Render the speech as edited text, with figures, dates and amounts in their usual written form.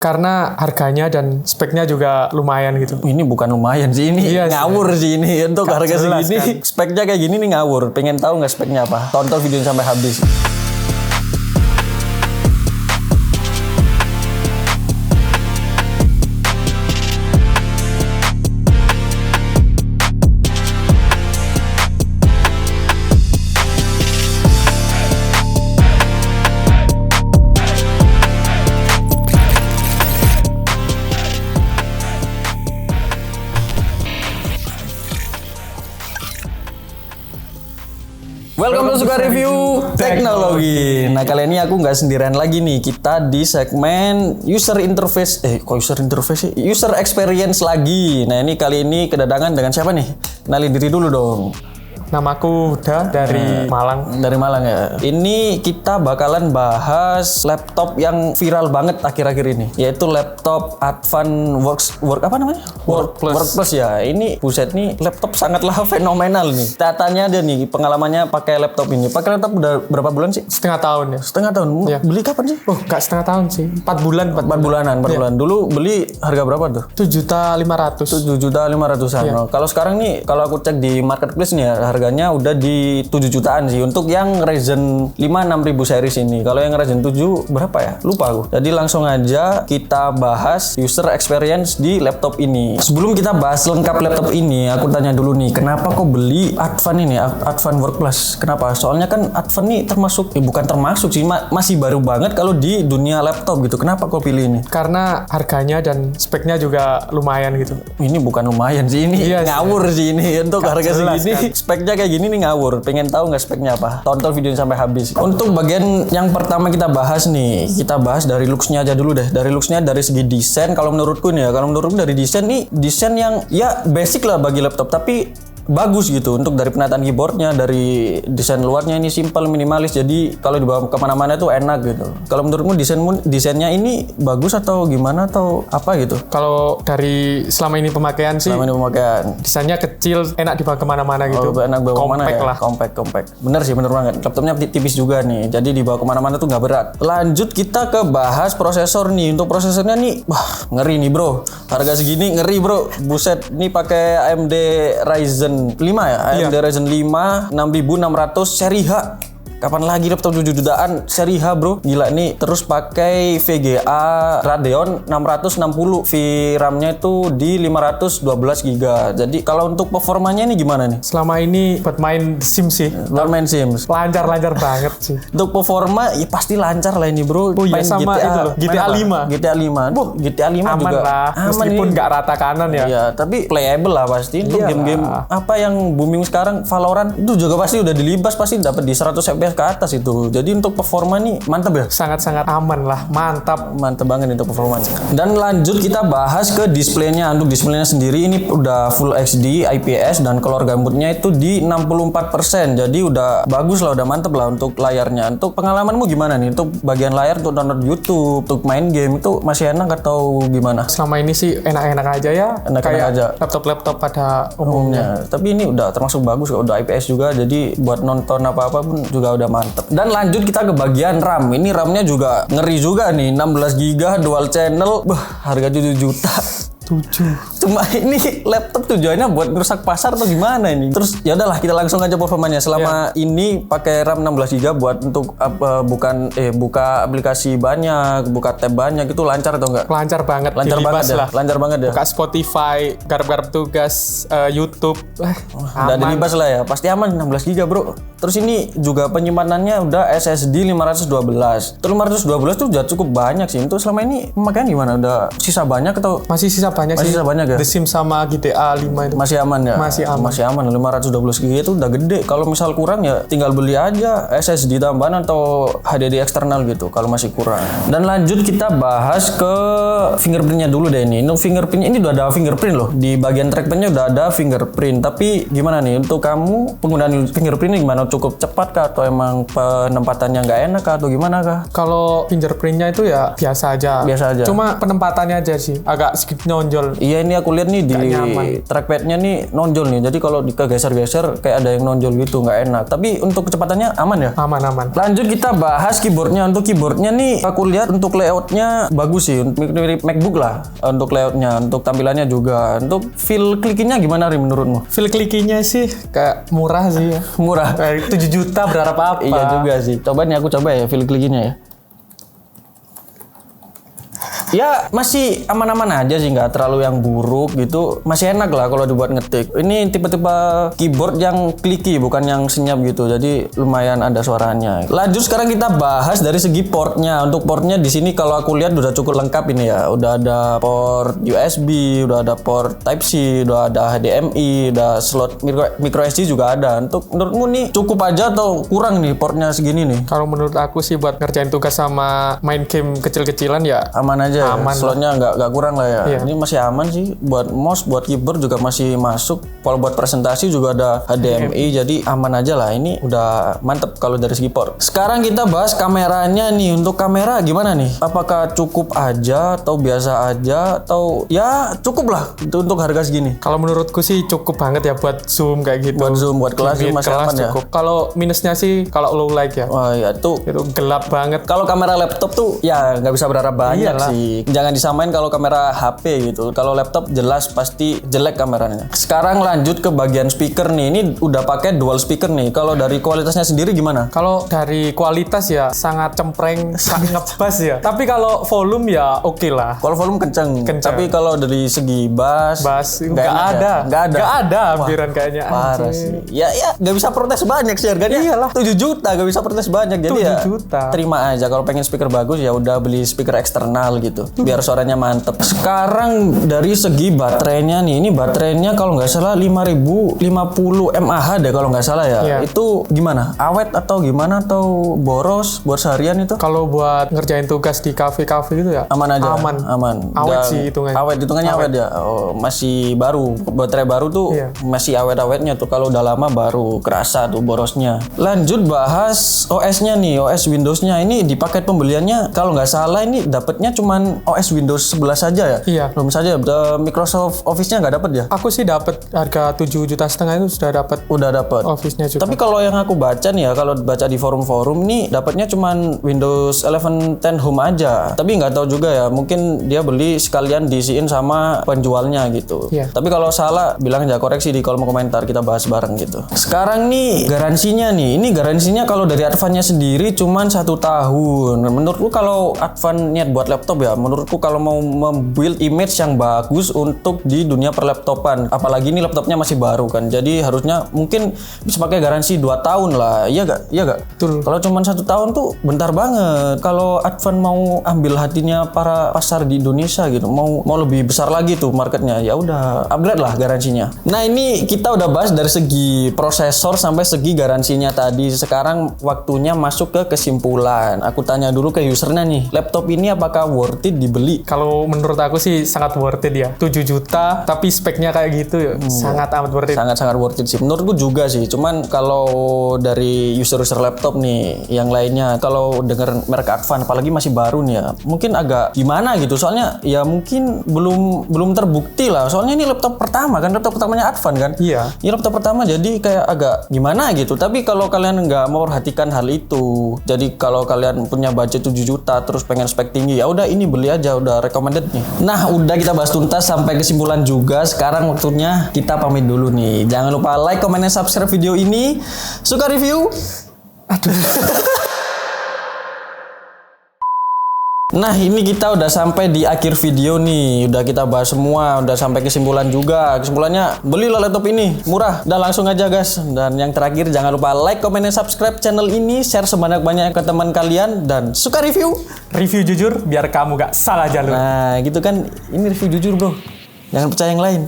Karena harganya dan speknya juga lumayan gitu. Ini bukan lumayan sih, ini ngawur sih ini. Untuk harga segini, kan? Speknya kayak gini nih ngawur. Pengen tahu nggak speknya apa? Tonton videonya sampai habis. Welcome to Suka Review Teknologi. Nah, kali ini aku nggak sendirian lagi nih. Kita di segmen user interface. User experience lagi. Nah, ini kali ini kedatangan dengan siapa nih? Kenalin diri dulu dong. Namaku Huda dari Malang. Dari Malang ya. Ini kita bakalan bahas laptop yang viral banget akhir-akhir ini, yaitu laptop Advan Workplus ya. Ini buset nih, laptop sangatlah fenomenal nih. Katanya dia nih pengalamannya pakai laptop ini. Pakai laptop udah berapa bulan sih? Setengah tahun ya. Setengah tahun. Ya. Beli kapan sih? Oh, enggak setengah tahun sih. 4 bulan. 4 bulanan. Dulu beli harga berapa tuh? 7.500.000. 7.500.000-an. Ya. Nah, kalau sekarang nih, kalau aku cek di marketplace nih ya, harganya udah di 7 jutaan sih untuk yang Ryzen 5 6000 series ini. Kalau yang Ryzen 7 berapa ya? Lupa aku. Jadi langsung aja kita bahas user experience di laptop ini. Sebelum kita bahas lengkap laptop ini, aku tanya dulu nih, kenapa kok beli Advan ini, Advan Workplus? Kenapa? Soalnya kan Advan nih bukan termasuk sih, masih baru banget kalau di dunia laptop gitu. Kenapa kok pilih ini? Karena harganya dan speknya juga lumayan gitu. Ini bukan lumayan sih, ini ngawur sih ini. Untuk harga segini, kan? Speknya kayak gini nih ngawur. Pengen tahu nggak speknya apa? Tonton videonya sampai habis. Untuk bagian yang pertama kita bahas nih, kita bahas dari looks-nya aja dulu deh. Dari looks-nya, dari segi desain, kalau menurutku dari desain nih, desain yang ya basic lah bagi laptop, tapi bagus gitu. Untuk dari penataan keyboardnya, dari desain luarnya ini simple, minimalis, jadi kalau dibawa kemana-mana tuh enak gitu. Kalau menurutmu desainnya ini bagus atau gimana atau apa gitu? Kalau dari selama ini pemakaian sih, desainnya kecil, enak dibawa kemana-mana gitu. Enak bawa kemana ya? Lah. Compact. Bener banget. Laptopnya tipis juga nih, jadi dibawa kemana-mana tuh nggak berat. Lanjut kita ke bahas prosesor nih. Untuk prosesornya nih, wah ngeri nih bro. Harga segini ngeri bro. Buset, nih pakai AMD Ryzen 5 ya, AMD Ryzen 5 6600 seri H. Kapan lagi laptop 7 jutaan seri H bro? Gila nih. Terus pakai VGA Radeon 660, VRAM-nya itu di 512 GB. Jadi kalau untuk performanya ini gimana nih? Selama ini buat main Sims sih. Main Sims. Lancar banget sih. Untuk performa ya pasti lancar lah ini bro. Oh iya, sama GTA, itu loh. GTA 5. GTA 5 aman juga lah. Meskipun nggak rata kanan ya. Iya, tapi playable lah pasti. Untuk game-game apa yang booming sekarang, Valorant itu juga pasti udah dilibas, pasti dapat di 100 FPS ke atas itu. Jadi untuk performa nih mantap ya. Sangat-sangat aman lah, mantap banget untuk performanya. Dan lanjut kita bahas ke displaynya. Untuk displaynya sendiri ini udah Full HD IPS dan color gamutnya itu di 64%. Jadi udah bagus lah, udah mantep lah untuk layarnya. Untuk pengalamanmu gimana nih? Untuk bagian layar untuk download YouTube, untuk main game itu masih enak atau gimana? Selama ini sih enak-enak aja ya. Enak-enak aja. Laptop-laptop pada umumnya. Tapi ini udah termasuk bagus, udah IPS juga. Jadi buat nonton apa-apa pun juga udah mantep. Dan lanjut kita ke bagian RAM. Ini RAM-nya juga ngeri juga nih, 16 GB dual channel. Harga 7 juta. Cuma ini laptop tujuannya buat ngerusak pasar atau gimana ini? Terus ya udahlah, kita langsung aja performanya. Selama ini pakai RAM 16 GB buat untuk buka aplikasi banyak, buka tab banyak, itu lancar atau enggak? Lancar banget lah. Lancar banget ya. Buka Spotify, garap-garap tugas, YouTube. Udah dilibas lah ya. Pasti aman 16 GB, Bro. Terus ini juga penyimpanannya udah SSD 512. Terus 512 tuh udah cukup banyak sih. Untuk selama ini pemakaian gimana? Udah sisa banyak atau masih sisa banyak sih. Sisa banyak ya? The Sims sama GTA 5 itu. Masih aman ya? Masih aman. 512 GB itu udah gede. Kalau misal kurang ya tinggal beli aja SSD tambahan atau HDD eksternal gitu kalau masih kurang. Dan lanjut kita bahas ke fingerprintnya dulu deh ini. Untuk fingerprintnya ini udah ada fingerprint loh. Di bagian trackpadnya udah ada fingerprint. Tapi gimana nih untuk kamu penggunaan fingerprint ini gimana? Cukup cepat kah atau emang penempatannya nggak enak kah atau gimana kah? Kalau fingerprintnya itu ya biasa aja. Cuma penempatannya aja sih agak sedikit nonjol. Iya, ini aku lihat nih di trackpadnya nih nonjol nih. Jadi kalau kegeser-geser kayak ada yang nonjol gitu, nggak enak. Tapi untuk kecepatannya aman ya? Aman. Lanjut kita bahas keyboardnya. Untuk keyboardnya nih aku lihat untuk layoutnya bagus sih, mirip MacBook lah untuk layoutnya, untuk tampilannya juga. Untuk feel klikinya gimana Ri menurutmu? Feel klikinya sih kayak murah sih ya. Murah. Kayak 7 juta berapa apa. Iya juga sih. Coba nih aku coba ya feel klikinya ya. Ya masih aman-aman aja sih, nggak terlalu yang buruk gitu, masih enak lah kalau dibuat ngetik. Ini tipe-tipe keyboard yang clicky bukan yang senyap gitu, jadi lumayan ada suaranya. Lanjut sekarang kita bahas dari segi portnya. Untuk portnya di sini kalau aku lihat udah cukup lengkap ini ya, udah ada port USB, udah ada port Type C, udah ada HDMI, udah slot micro SD juga ada. Untuk menurutmu nih cukup aja atau kurang nih portnya segini nih? Kalau menurut aku sih buat ngerjain tugas sama main game kecil-kecilan ya aman aja. Aman slotnya nggak kurang lah ya. Iya. Ini masih aman sih. Buat mouse, buat keyboard juga masih masuk. Kalau buat presentasi juga ada HDMI, jadi aman aja lah. Ini udah mantep kalau dari segi port. Sekarang kita bahas kameranya nih. Untuk kamera gimana nih? Apakah cukup aja atau biasa aja atau ya cukup lah untuk harga segini? Kalau menurutku sih cukup banget ya buat zoom kayak gitu. Buat zoom, buat kelas Di masih kelas aman ya. cukup. Kalau minusnya sih kalau low light ya. Wah ya tuh. Itu gelap banget. Kalau kamera laptop tuh ya nggak bisa berharap banyak Iyalah. sih. Jangan disamain kalau kamera HP gitu. Kalau laptop jelas pasti jelek kameranya. Sekarang lanjut ke bagian speaker nih. Ini udah pakai dual speaker nih. Kalau dari kualitasnya sendiri gimana? Kalau dari kualitas ya sangat cempreng, sangat ngebas ya. Tapi kalau volume ya oke lah. Kalau volume kenceng. Kenceng. Tapi kalau dari segi bass Nggak ada. Nggak ada. Nggak ada hampiran kayaknya. Parah Anjir. sih. Ya nggak bisa protes banyak sih harganya. Iyalah. 7 juta nggak bisa protes banyak. Jadi 7 ya juta. terima aja. Kalau pengen speaker bagus ya udah beli speaker eksternal gitu. Biar suaranya mantep. Sekarang dari segi baterainya nih. Ini baterainya kalau nggak salah 5050 mAh deh kalau nggak salah ya. Iya. Itu gimana? Awet atau gimana atau boros buat seharian itu? Kalau buat ngerjain tugas di kafe-kafe gitu ya Aman aja. Aman. Dan Awet sih hitungannya. Awet hitungannya awet ya. Oh, masih baru. Baterai baru tuh Iya. masih awet-awetnya tuh. Kalau udah lama baru kerasa tuh borosnya. Lanjut bahas OS-nya nih, OS Windows-nya. Ini di paket pembeliannya kalau nggak salah ini dapatnya cuman OS Windows 11 saja ya. Iya. Belum saja Microsoft Office-nya nggak dapat ya? Aku sih dapat harga 7,5 juta itu sudah dapat Udah dapat. Office-nya juga. Tapi kalau yang aku baca nih ya, kalau baca di forum-forum nih dapatnya cuman Windows 11 10 Home aja. Tapi nggak tahu juga ya, mungkin dia beli sekalian diisiin sama penjualnya gitu. Iya. Tapi kalau salah bilang aja, koreksi di kolom komentar, kita bahas bareng gitu. Sekarang nih garansinya nih, ini garansinya kalau dari Advan-nya sendiri cuman 1 tahun. Menurutku kalau Advan niat buat laptop ya, menurutku kalau mau membuild image yang bagus untuk di dunia perlaptopan, apalagi ini laptopnya masih baru kan, jadi harusnya mungkin bisa pakai garansi 2 tahun lah. Iya gak? Iya gak? Betul. Kalau cuma 1 tahun tuh bentar banget. Kalau Advan mau ambil hatinya para pasar di Indonesia gitu, mau lebih besar lagi tuh marketnya, ya udah upgrade lah garansinya. Nah ini kita udah bahas dari segi prosesor sampai segi garansinya tadi. Sekarang waktunya masuk ke kesimpulan. Aku tanya dulu ke usernya nih, laptop ini apakah worth it dibeli? Kalau menurut aku sih sangat worth it ya. 7 juta tapi speknya kayak gitu ya. Sangat amat worth it. Sangat-sangat worth it sih. Menurutku juga sih. Cuman kalau dari user-user laptop nih, yang lainnya, kalau denger merek Advan, apalagi masih baru nih ya, mungkin agak gimana gitu. Soalnya ya mungkin belum terbukti lah. Soalnya ini laptop pertama kan, laptop pertamanya Advan kan. Iya. Ini laptop pertama jadi kayak agak gimana gitu. Tapi kalau kalian nggak memperhatikan hal itu, jadi kalau kalian punya budget 7 juta terus pengen spek tinggi, ya udah ini beli aja, udah recommended nih. Nah, udah kita bahas tuntas sampai kesimpulan juga. Sekarang waktunya kita pamit dulu nih. Jangan lupa like, comment, dan subscribe video ini. Suka review? Aduh. Nah ini kita udah sampai di akhir video nih. Udah kita bahas semua, udah sampai kesimpulan juga. Kesimpulannya belilah laptop ini, murah. Udah langsung aja guys. Dan yang terakhir jangan lupa like, comment, dan subscribe channel ini. Share sebanyak-banyak ke teman kalian. Dan suka review? Review jujur biar kamu gak salah jalur. Nah gitu kan, ini review jujur bro. Jangan percaya yang lain.